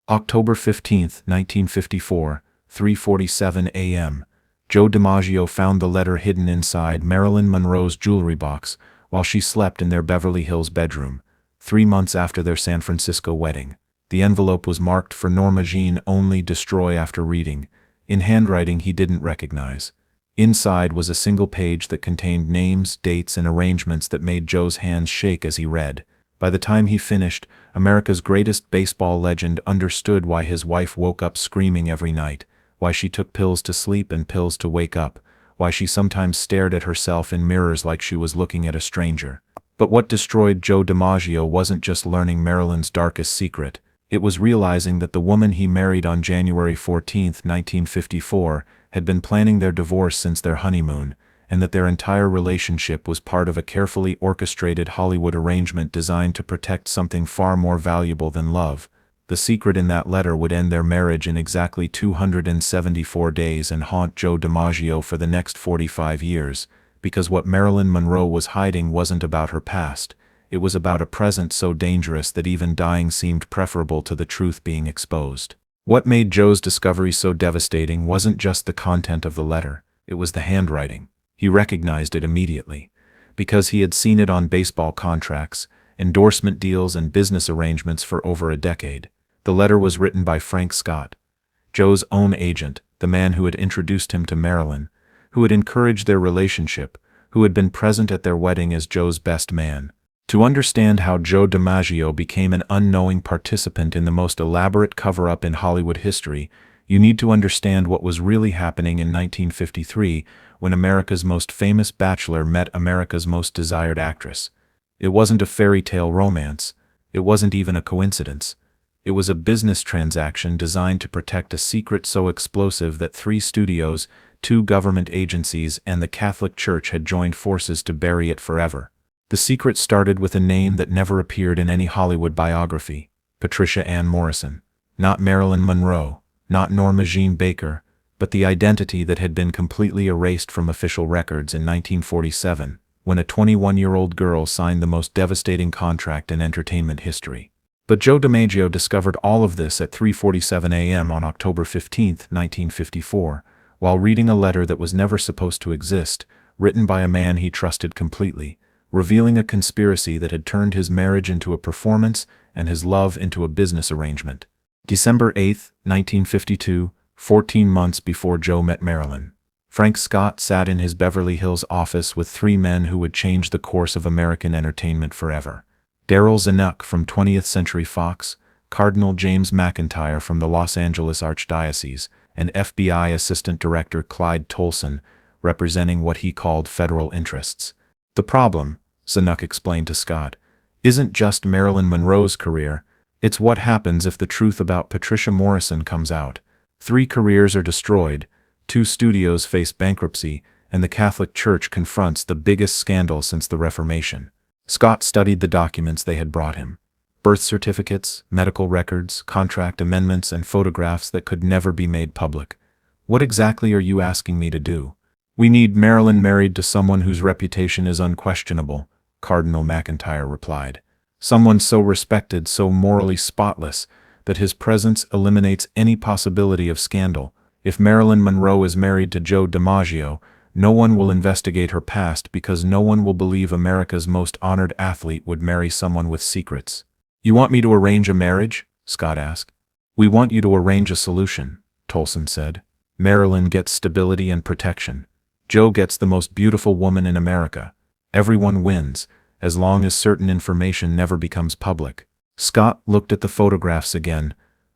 October 15, 1954, 3:47 a.m. Joe DiMaggio found the letter hidden inside Marilyn Monroe's jewelry box while she slept in their Beverly Hills bedroom, 3 months after their San Francisco wedding. The envelope was marked for Norma Jean ONLY, destroy after reading, in handwriting he didn't recognize. Inside was a single page that contained names, dates, and arrangements that made Joe's hands shake as he read. By the time he finished, America's greatest baseball legend understood why his wife woke up screaming every night, why she took pills to sleep and pills to wake up, why she sometimes stared at herself in mirrors like she was looking at a stranger. But what destroyed Joe DiMaggio wasn't just learning Marilyn's darkest secret. It was realizing that the woman he married on January 14, 1954, had been planning their divorce since their honeymoon, and that their entire relationship was part of a carefully orchestrated Hollywood arrangement designed to protect something far more valuable than love. The secret in that letter would end their marriage in exactly 274 days and haunt Joe DiMaggio for the next 45 years, because what Marilyn Monroe was hiding wasn't about her past. It was about a present so dangerous that even dying seemed preferable to the truth being exposed. What made Joe's discovery so devastating wasn't just the content of the letter, it was the handwriting. He recognized it immediately, because he had seen it on baseball contracts, endorsement deals, and business arrangements for over a decade. The letter was written by Frank Scott, Joe's own agent, the man who had introduced him to Marilyn, who had encouraged their relationship, who had been present at their wedding as Joe's best man. To understand how Joe DiMaggio became an unknowing participant in the most elaborate cover-up in Hollywood history, you need to understand what was really happening in 1953 when America's most famous bachelor met America's most desired actress. It wasn't a fairy tale romance. It wasn't even a coincidence. It was a business transaction designed to protect a secret so explosive that 3 studios, 2 government agencies, and the Catholic Church had joined forces to bury it forever. The secret started with a name that never appeared in any Hollywood biography: Patricia Ann Morrison. Not Marilyn Monroe, not Norma Jean Baker, but the identity that had been completely erased from official records in 1947, when a 21-year-old girl signed the most devastating contract in entertainment history. But Joe DiMaggio discovered all of this at 3:47 a.m. on October 15, 1954, while reading a letter that was never supposed to exist, written by a man he trusted completely, revealing a conspiracy that had turned his marriage into a performance and his love into a business arrangement. December 8, 1952, 14 months before Joe met Marilyn. Frank Scott sat in his Beverly Hills office with 3 men who would change the course of American entertainment forever. Darryl Zanuck from 20th Century Fox, Cardinal James McIntyre from the Los Angeles Archdiocese, and FBI Assistant Director Clyde Tolson, representing what he called federal interests. The problem, Zanuck explained to Scott, isn't just Marilyn Monroe's career, it's what happens if the truth about Patricia Morrison comes out. 3 careers are destroyed, 2 studios face bankruptcy, and the Catholic Church confronts the biggest scandal since the Reformation. Scott studied the documents they had brought him: birth certificates, medical records, contract amendments, and photographs that could never be made public. What exactly are you asking me to do? We need Marilyn married to someone whose reputation is unquestionable, Cardinal McIntyre replied. Someone so respected, so morally spotless, that his presence eliminates any possibility of scandal. If Marilyn Monroe is married to Joe DiMaggio, no one will investigate her past because no one will believe America's most honored athlete would marry someone with secrets. You want me to arrange a marriage? Scott asked. We want you to arrange a solution, Tolson said. Marilyn gets stability and protection. Joe gets the most beautiful woman in America. Everyone wins, as long as certain information never becomes public. Scott looked at the photographs again,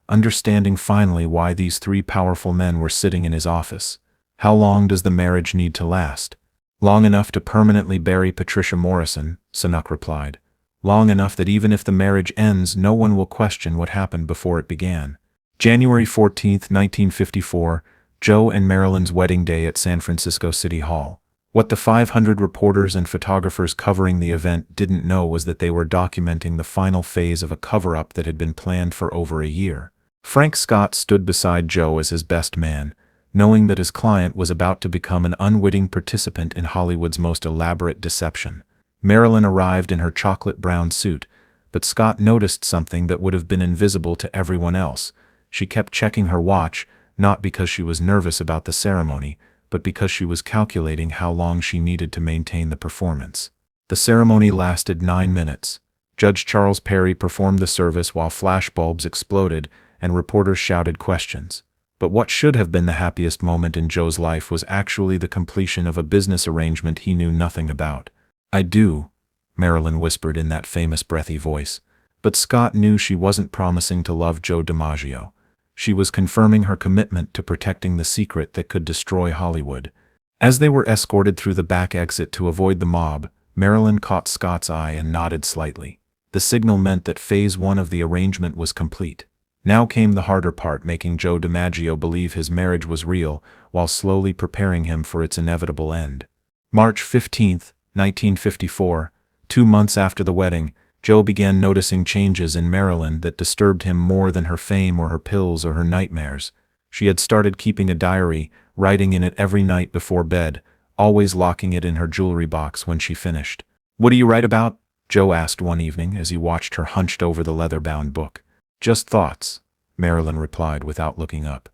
understanding finally why these 3 powerful men were sitting in his office. How long does the marriage need to last? Long enough to permanently bury Patricia Morrison, Zanuck replied. Long enough that even if the marriage ends, no one will question what happened before it began. January 14, 1954, Joe and Marilyn's wedding day at San Francisco City Hall. What the 500 reporters and photographers covering the event didn't know was that they were documenting the final phase of a cover-up that had been planned for over a year. Frank Scott stood beside Joe as his best man, knowing that his client was about to become an unwitting participant in Hollywood's most elaborate deception. Marilyn arrived in her chocolate brown suit, but Scott noticed something that would have been invisible to everyone else. She kept checking her watch, not because she was nervous about the ceremony, but because she was calculating how long she needed to maintain the performance. The ceremony lasted 9 minutes. Judge Charles Perry performed the service while flashbulbs exploded and reporters shouted questions. But what should have been the happiest moment in Joe's life was actually the completion of a business arrangement he knew nothing about. "I do," Marilyn whispered in that famous breathy voice. But Scott knew she wasn't promising to love Joe DiMaggio. She was confirming her commitment to protecting the secret that could destroy Hollywood. As they were escorted through the back exit to avoid the mob, Marilyn caught Scott's eye and nodded slightly. The signal meant that phase 1 of the arrangement was complete. Now came the harder part, making Joe DiMaggio believe his marriage was real, while slowly preparing him for its inevitable end. March 15, 1954, 2 months after the wedding, Joe began noticing changes in Marilyn that disturbed him more than her fame or her pills or her nightmares. She had started keeping a diary, writing in it every night before bed, always locking it in her jewelry box when she finished. "What do you write about?" Joe asked one evening as he watched her hunched over the leather-bound book. "Just thoughts," Marilyn replied without looking up.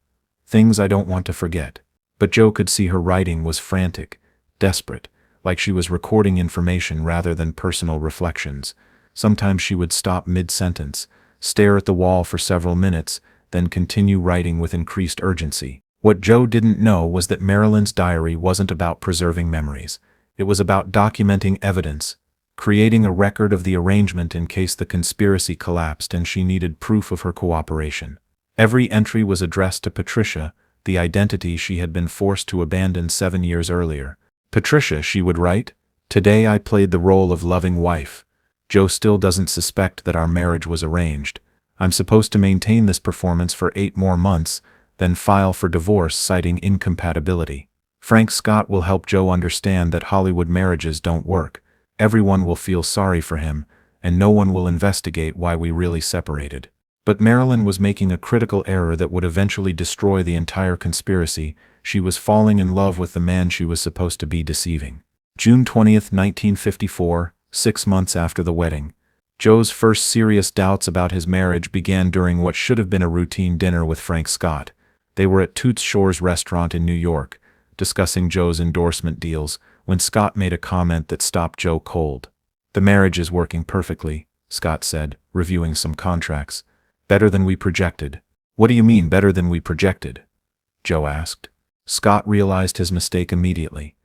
"Things I don't want to forget." But Joe could see her writing was frantic, desperate, like she was recording information rather than personal reflections. Sometimes she would stop mid-sentence, stare at the wall for several minutes, then continue writing with increased urgency. What Joe didn't know was that Marilyn's diary wasn't about preserving memories. It was about documenting evidence, creating a record of the arrangement in case the conspiracy collapsed and she needed proof of her cooperation. Every entry was addressed to Patricia, the identity she had been forced to abandon 7 years earlier. "Patricia," she would write, "today I played the role of loving wife. Joe still doesn't suspect that our marriage was arranged. I'm supposed to maintain this performance for 8 more months, then file for divorce citing incompatibility. Frank Scott will help Joe understand that Hollywood marriages don't work. Everyone will feel sorry for him, and no one will investigate why we really separated." But Marilyn was making a critical error that would eventually destroy the entire conspiracy. She was falling in love with the man she was supposed to be deceiving. June 20, 1954, 6 months after the wedding. Joe's first serious doubts about his marriage began during what should have been a routine dinner with Frank Scott. They were at Toots Shor's restaurant in New York, discussing Joe's endorsement deals, when Scott made a comment that stopped Joe cold. "The marriage is working perfectly," Scott said, reviewing some contracts. "Better than we projected." "What do you mean, better than we projected?" Joe asked. Scott realized his mistake immediately.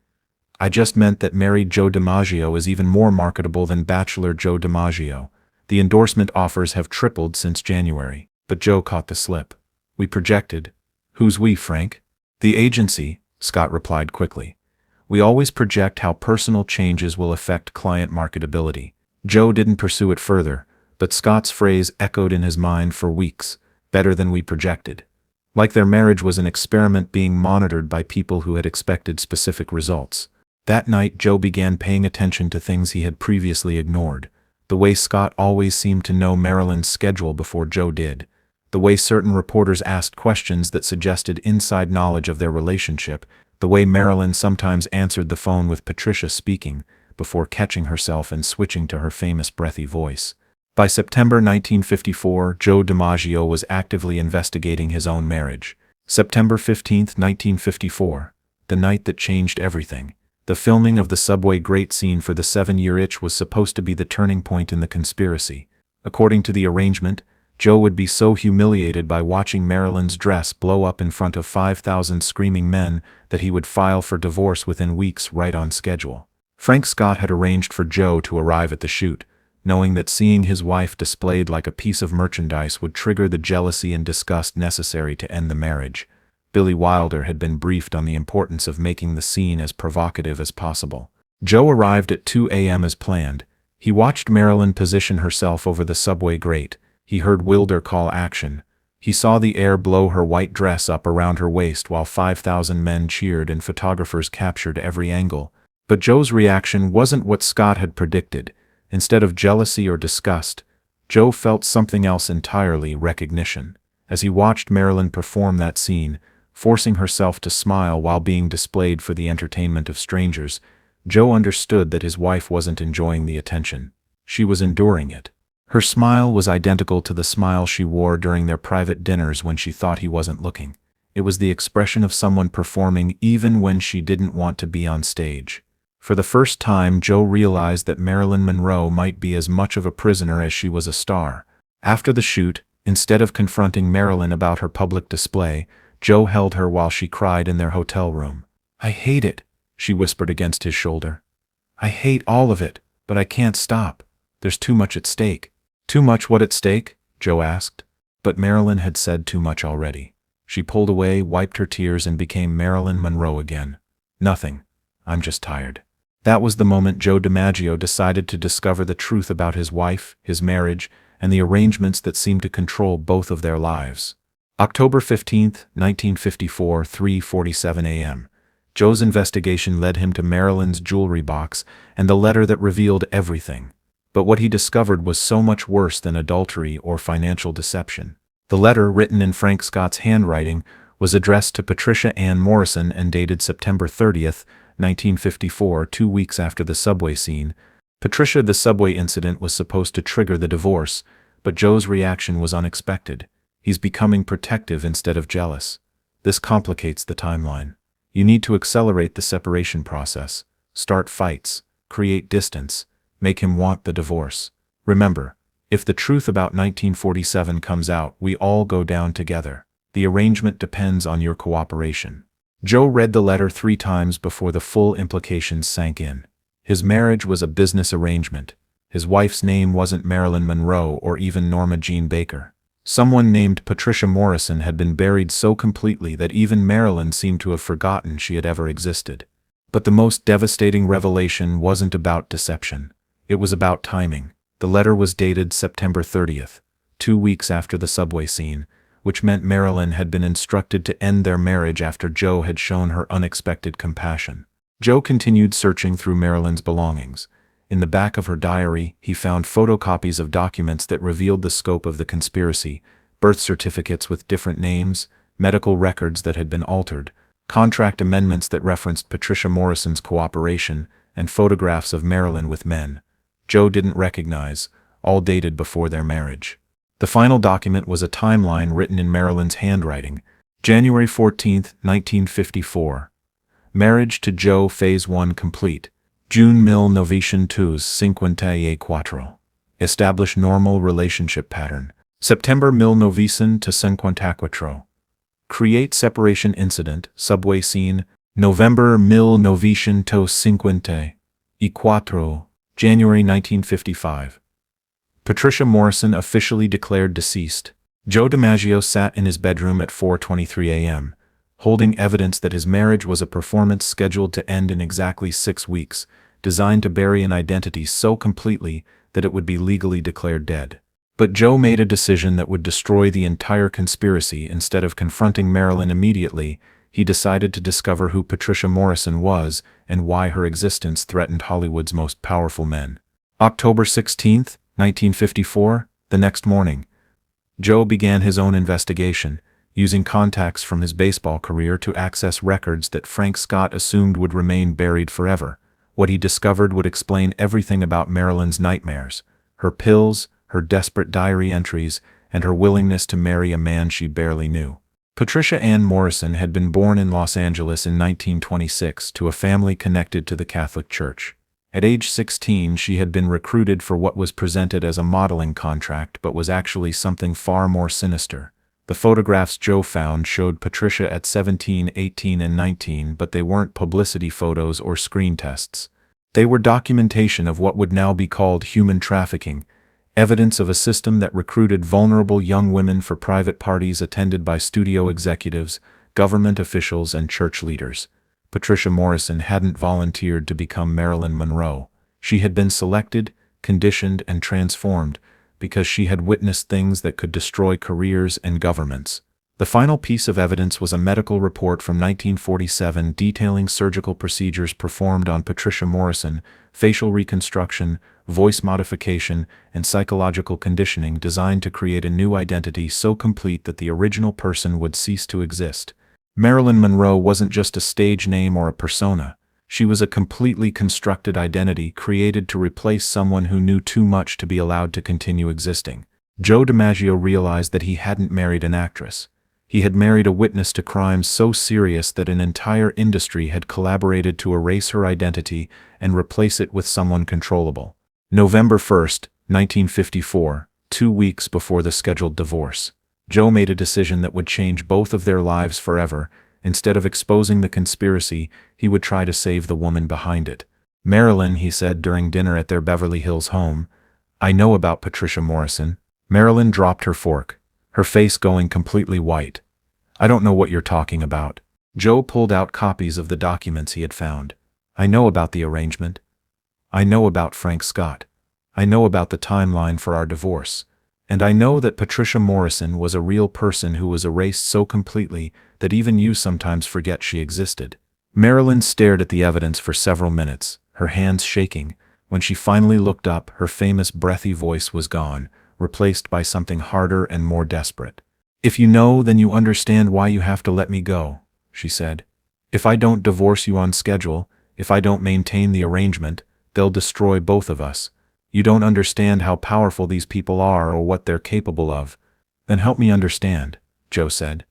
"I just meant that married Joe DiMaggio is even more marketable than bachelor Joe DiMaggio. The endorsement offers have tripled since January." But Joe caught the slip. "We projected." "Who's we, Frank?" "The agency," Scott replied quickly. "We always project how personal changes will affect client marketability." Joe didn't pursue it further, but Scott's phrase echoed in his mind for weeks, "better than we projected." Like their marriage was an experiment being monitored by people who had expected specific results. That night Joe began paying attention to things he had previously ignored. The way Scott always seemed to know Marilyn's schedule before Joe did. The way certain reporters asked questions that suggested inside knowledge of their relationship. The way Marilyn sometimes answered the phone with Patricia speaking, before catching herself and switching to her famous breathy voice. By September 1954, Joe DiMaggio was actively investigating his own marriage. September 15, 1954, the night that changed everything. The filming of the subway grate scene for the 7-year itch was supposed to be the turning point in the conspiracy. According to the arrangement, Joe would be so humiliated by watching Marilyn's dress blow up in front of 5,000 screaming men that he would file for divorce within weeks, right on schedule. Frank Scott had arranged for Joe to arrive at the shoot, knowing that seeing his wife displayed like a piece of merchandise would trigger the jealousy and disgust necessary to end the marriage. Billy Wilder had been briefed on the importance of making the scene as provocative as possible. Joe arrived at 2 a.m. as planned. He watched Marilyn position herself over the subway grate. He heard Wilder call action. He saw the air blow her white dress up around her waist while 5,000 men cheered and photographers captured every angle. But Joe's reaction wasn't what Scott had predicted. Instead of jealousy or disgust, Joe felt something else entirely: recognition. As he watched Marilyn perform that scene, forcing herself to smile while being displayed for the entertainment of strangers, Joe understood that his wife wasn't enjoying the attention. She was enduring it. Her smile was identical to the smile she wore during their private dinners when she thought he wasn't looking. It was the expression of someone performing even when she didn't want to be on stage. For the first time, Joe realized that Marilyn Monroe might be as much of a prisoner as she was a star. After the shoot, instead of confronting Marilyn about her public display, Joe held her while she cried in their hotel room. "I hate it," she whispered against his shoulder. "I hate all of it, but I can't stop. There's too much at stake." "Too much what at stake?" Joe asked. But Marilyn had said too much already. She pulled away, wiped her tears, and became Marilyn Monroe again. "Nothing. I'm just tired." That was the moment Joe DiMaggio decided to discover the truth about his wife, his marriage, and the arrangements that seemed to control both of their lives. October 15, 1954, 3:47 a.m. Joe's investigation led him to Marilyn's jewelry box and the letter that revealed everything. But what he discovered was so much worse than adultery or financial deception. The letter, written in Frank Scott's handwriting, was addressed to Patricia Ann Morrison and dated September 30, 1954, 2 weeks after the subway scene. Patricia, the subway incident was supposed to trigger the divorce, but Joe's reaction was unexpected. He's becoming protective instead of jealous. This complicates the timeline. You need to accelerate the separation process, start fights, create distance, make him want the divorce. Remember, if the truth about 1947 comes out, we all go down together. The arrangement depends on your cooperation. Joe read the letter 3 times before the full implications sank in. His marriage was a business arrangement. His wife's name wasn't Marilyn Monroe or even Norma Jean Baker. Someone named Patricia Morrison had been buried so completely that even Marilyn seemed to have forgotten she had ever existed. But the most devastating revelation wasn't about deception. It was about timing. The letter was dated September 30th, 2 weeks after the subway scene, which meant Marilyn had been instructed to end their marriage after Joe had shown her unexpected compassion. Joe continued searching through Marilyn's belongings. In the back of her diary, he found photocopies of documents that revealed the scope of the conspiracy, birth certificates with different names, medical records that had been altered, contract amendments that referenced Patricia Morrison's cooperation, and photographs of Marilyn with men Joe didn't recognize, all dated before their marriage. The final document was a timeline written in Marilyn's handwriting. January 14, 1954. Marriage to Joe, Phase 1 complete. June 1954. Establish normal relationship pattern. September 1954. Create separation incident, subway scene. November 1954. January 1955. Patricia Morrison officially declared deceased. Joe DiMaggio sat in his bedroom at 4:23 a.m., holding evidence that his marriage was a performance scheduled to end in exactly 6 weeks, designed to bury an identity so completely that it would be legally declared dead. But Joe made a decision that would destroy the entire conspiracy. Instead of confronting Marilyn immediately, he decided to discover who Patricia Morrison was and why her existence threatened Hollywood's most powerful men. October 16, 1954, the next morning, Joe began his own investigation, using contacts from his baseball career to access records that Frank Scott assumed would remain buried forever. What he discovered would explain everything about Marilyn's nightmares, her pills, her desperate diary entries, and her willingness to marry a man she barely knew. Patricia Ann Morrison had been born in Los Angeles in 1926 to a family connected to the Catholic Church. At age 16, she had been recruited for what was presented as a modeling contract but was actually something far more sinister. The photographs Joe found showed Patricia at 17, 18, and 19, but they weren't publicity photos or screen tests. They were documentation of what would now be called human trafficking, evidence of a system that recruited vulnerable young women for private parties attended by studio executives, government officials, and church leaders. Patricia Morrison hadn't volunteered to become Marilyn Monroe. She had been selected, conditioned, and transformed because she had witnessed things that could destroy careers and governments. The final piece of evidence was a medical report from 1947 detailing surgical procedures performed on Patricia Morrison, facial reconstruction, voice modification, and psychological conditioning designed to create a new identity so complete that the original person would cease to exist. Marilyn Monroe wasn't just a stage name or a persona. She was a completely constructed identity created to replace someone who knew too much to be allowed to continue existing. Joe DiMaggio realized that he hadn't married an actress. He had married a witness to crimes so serious that an entire industry had collaborated to erase her identity and replace it with someone controllable. November 1st, 1954, 2 weeks before the scheduled divorce, Joe made a decision that would change both of their lives forever. Instead of exposing the conspiracy, he would try to save the woman behind it. "Marilyn," he said during dinner at their Beverly Hills home, "I know about Patricia Morrison." Marilyn dropped her fork, her face going completely white. "I don't know what you're talking about." Joe pulled out copies of the documents he had found. "I know about the arrangement. I know about Frank Scott. I know about the timeline for our divorce. And I know that Patricia Morrison was a real person who was erased so completely that even you sometimes forget she existed." Marilyn stared at the evidence for several minutes, her hands shaking. When she finally looked up, her famous breathy voice was gone, replaced by something harder and more desperate. "If you know, then you understand why you have to let me go," she said. "If I don't divorce you on schedule, if I don't maintain the arrangement, they'll destroy both of us. You don't understand how powerful these people are or what they're capable of." "Then help me understand," Joe said.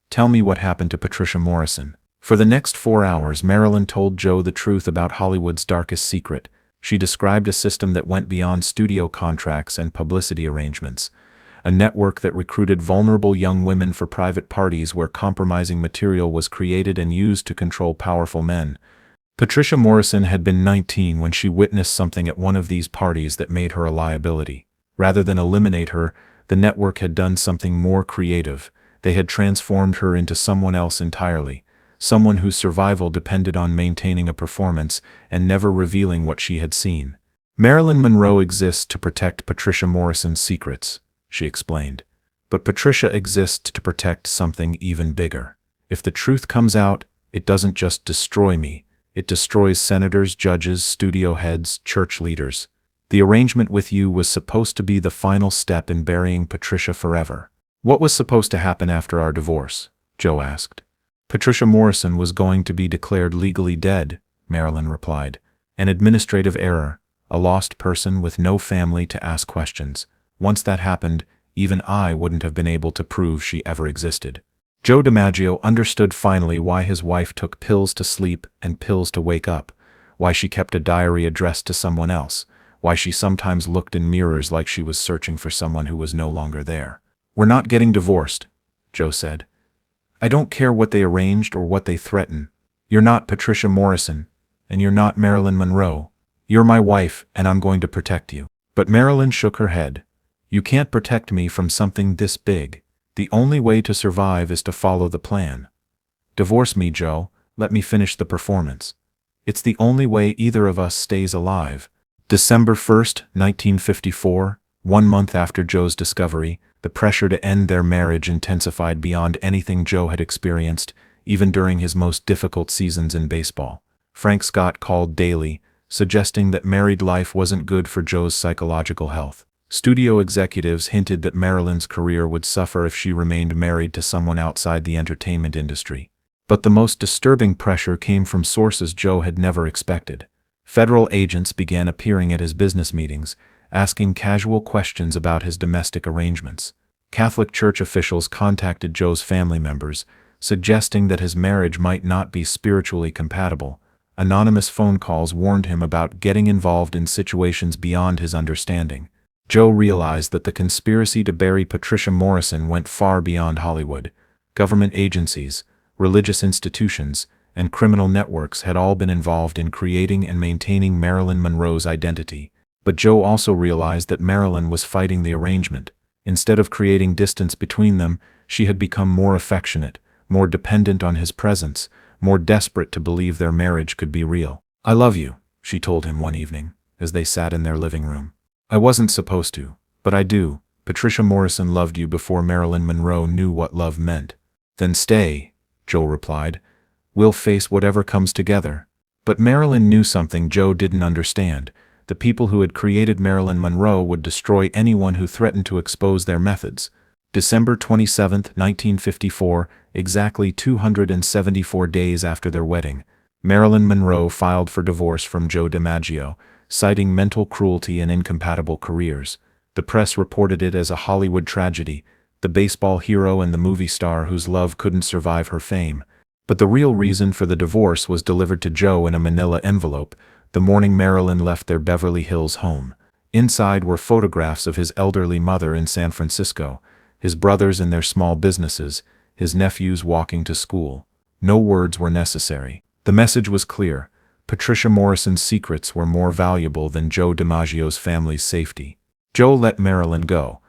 "Tell me what happened to Patricia Morrison." For the next 4 hours, Marilyn told Joe the truth about Hollywood's darkest secret. She described a system that went beyond studio contracts and publicity arrangements, a network that recruited vulnerable young women for private parties where compromising material was created and used to control powerful men. Patricia Morrison had been 19 when she witnessed something at one of these parties that made her a liability. Rather than eliminate her, the network had done something more creative. They had transformed her into someone else entirely, someone whose survival depended on maintaining a performance and never revealing what she had seen. "Marilyn Monroe exists to protect Patricia Morrison's secrets," she explained. "But Patricia exists to protect something even bigger. If the truth comes out, it doesn't just destroy me. It destroys senators, judges, studio heads, church leaders. The arrangement with you was supposed to be the final step in burying Patricia forever." "What was supposed to happen after our divorce?" Joe asked. "Patricia Morrison was going to be declared legally dead," Marilyn replied. "An administrative error, a lost person with no family to ask questions. Once that happened, even I wouldn't have been able to prove she ever existed." Joe DiMaggio understood finally why his wife took pills to sleep and pills to wake up, why she kept a diary addressed to someone else, why she sometimes looked in mirrors like she was searching for someone who was no longer there. "We're not getting divorced," Joe said. "I don't care what they arranged or what they threaten. You're not Patricia Morrison, and you're not Marilyn Monroe. You're my wife, and I'm going to protect you." But Marilyn shook her head. "You can't protect me from something this big. The only way to survive is to follow the plan. Divorce me, Joe. Let me finish the performance. It's the only way either of us stays alive." December 1st, 1954, 1 month after Joe's discovery, the pressure to end their marriage intensified beyond anything Joe had experienced, even during his most difficult seasons in baseball. Frank Scott called daily, suggesting that married life wasn't good for Joe's psychological health. Studio executives hinted that Marilyn's career would suffer if she remained married to someone outside the entertainment industry. But the most disturbing pressure came from sources Joe had never expected. Federal agents began appearing at his business meetings, asking casual questions about his domestic arrangements. Catholic Church officials contacted Joe's family members, suggesting that his marriage might not be spiritually compatible. Anonymous phone calls warned him about getting involved in situations beyond his understanding. Joe realized that the conspiracy to bury Patricia Morrison went far beyond Hollywood. Government agencies, religious institutions, and criminal networks had all been involved in creating and maintaining Marilyn Monroe's identity. But Joe also realized that Marilyn was fighting the arrangement. Instead of creating distance between them, she had become more affectionate, more dependent on his presence, more desperate to believe their marriage could be real. "I love you," she told him one evening, as they sat in their living room. "I wasn't supposed to, but I do. Patricia Morrison loved you before Marilyn Monroe knew what love meant." "Then stay," Joe replied. "We'll face whatever comes together." But Marilyn knew something Joe didn't understand. The people who had created Marilyn Monroe would destroy anyone who threatened to expose their methods. December 27, 1954, exactly 274 days after their wedding, Marilyn Monroe filed for divorce from Joe DiMaggio, citing mental cruelty and incompatible careers. The press reported it as a Hollywood tragedy, the baseball hero and the movie star whose love couldn't survive her fame. But the real reason for the divorce was delivered to Joe in a manila envelope the morning Marilyn left their Beverly Hills home. Inside were photographs of his elderly mother in San Francisco, his brothers in their small businesses, his nephews walking to school. No words were necessary. The message was clear. Patricia Morrison's secrets were more valuable than Joe DiMaggio's family's safety. Joe let Marilyn go,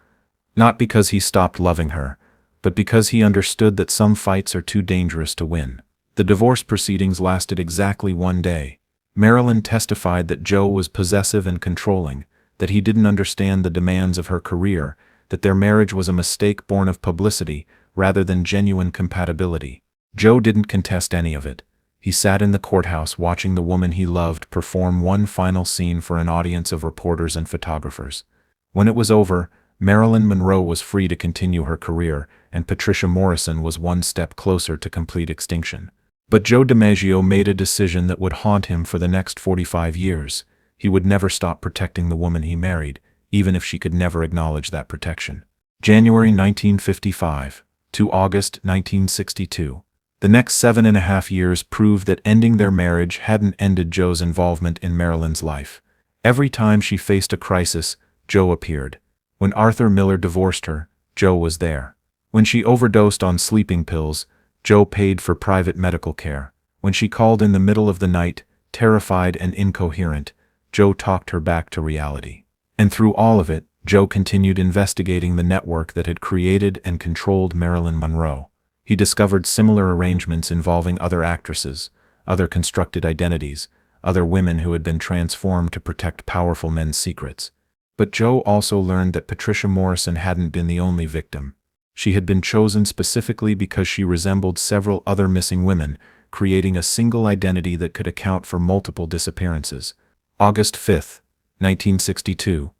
not because he stopped loving her, but because he understood that some fights are too dangerous to win. The divorce proceedings lasted exactly 1 day. Marilyn testified that Joe was possessive and controlling, that he didn't understand the demands of her career, that their marriage was a mistake born of publicity rather than genuine compatibility. Joe didn't contest any of it. He sat in the courthouse watching the woman he loved perform one final scene for an audience of reporters and photographers. When it was over, Marilyn Monroe was free to continue her career, and Patricia Morrison was one step closer to complete extinction. But Joe DiMaggio made a decision that would haunt him for the next 45 years. He would never stop protecting the woman he married, even if she could never acknowledge that protection. January 1955 to August 1962. The next 7.5 years proved that ending their marriage hadn't ended Joe's involvement in Marilyn's life. Every time she faced a crisis, Joe appeared. When Arthur Miller divorced her, Joe was there. When she overdosed on sleeping pills, Joe paid for private medical care. When she called in the middle of the night, terrified and incoherent, Joe talked her back to reality. And through all of it, Joe continued investigating the network that had created and controlled Marilyn Monroe. He discovered similar arrangements involving other actresses, other constructed identities, other women who had been transformed to protect powerful men's secrets. But Joe also learned that Patricia Morrison hadn't been the only victim. She had been chosen specifically because she resembled several other missing women, creating a single identity that could account for multiple disappearances. August 5, 1962.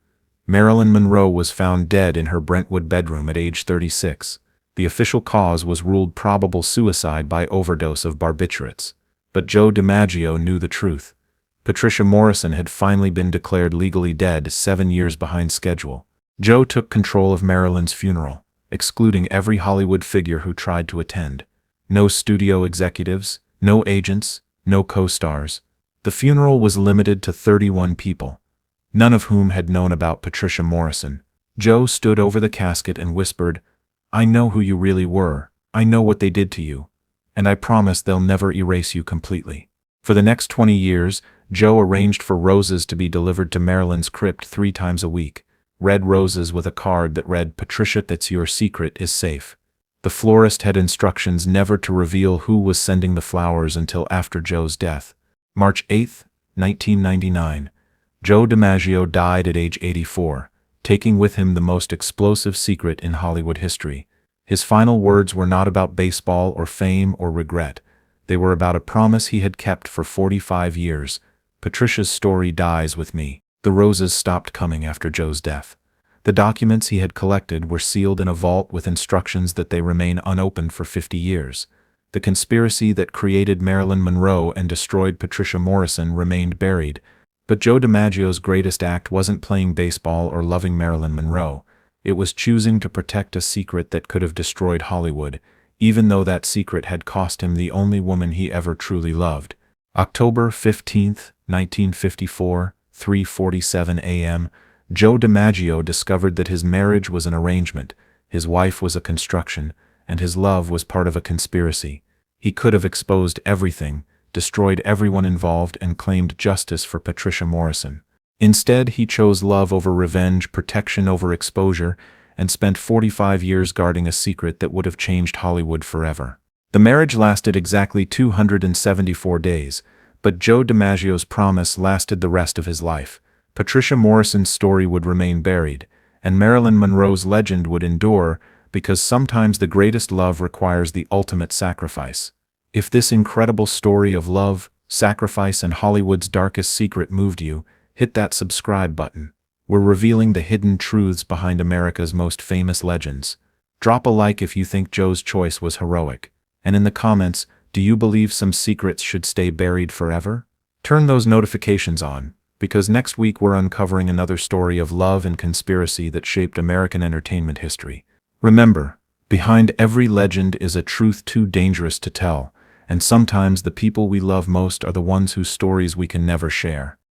Marilyn Monroe was found dead in her Brentwood bedroom at age 36. The official cause was ruled probable suicide by overdose of barbiturates. But Joe DiMaggio knew the truth. Patricia Morrison had finally been declared legally dead 7 years behind schedule. Joe took control of Marilyn's funeral, excluding every Hollywood figure who tried to attend. No studio executives, no agents, no co-stars. The funeral was limited to 31 people, none of whom had known about Patricia Morrison. Joe stood over the casket and whispered, "I know who you really were, I know what they did to you, and I promise they'll never erase you completely." For the next 20 years, Joe arranged for roses to be delivered to Marilyn's crypt 3 times a week. Red roses with a card that read, "Patricia, that's your secret is safe." The florist had instructions never to reveal who was sending the flowers until after Joe's death. March 8, 1999. Joe DiMaggio died at age 84, taking with him the most explosive secret in Hollywood history. His final words were not about baseball or fame or regret. They were about a promise he had kept for 45 years. "Patricia's story dies with me." The roses stopped coming after Joe's death. The documents he had collected were sealed in a vault with instructions that they remain unopened for 50 years. The conspiracy that created Marilyn Monroe and destroyed Patricia Morrison remained buried. But Joe DiMaggio's greatest act wasn't playing baseball or loving Marilyn Monroe. It was choosing to protect a secret that could have destroyed Hollywood, even though that secret had cost him the only woman he ever truly loved. October 15, 1954, 3:47 a.m., Joe DiMaggio discovered that his marriage was an arrangement, his wife was a construction, and his love was part of a conspiracy. He could have exposed everything, destroyed everyone involved, and claimed justice for Patricia Morrison. Instead, he chose love over revenge, protection over exposure, and spent 45 years guarding a secret that would have changed Hollywood forever. The marriage lasted exactly 274 days, but Joe DiMaggio's promise lasted the rest of his life. Patricia Morrison's story would remain buried, and Marilyn Monroe's legend would endure, because sometimes the greatest love requires the ultimate sacrifice. If this incredible story of love, sacrifice, and Hollywood's darkest secret moved you, hit that subscribe button. We're revealing the hidden truths behind America's most famous legends. Drop a like if you think Joe's choice was heroic, and in the comments, Do you believe some secrets should stay buried forever? Turn those notifications on, because next week we're uncovering another story of love and conspiracy that shaped American entertainment history. Remember, behind every legend is a truth too dangerous to tell, and sometimes the people we love most are the ones whose stories we can never share.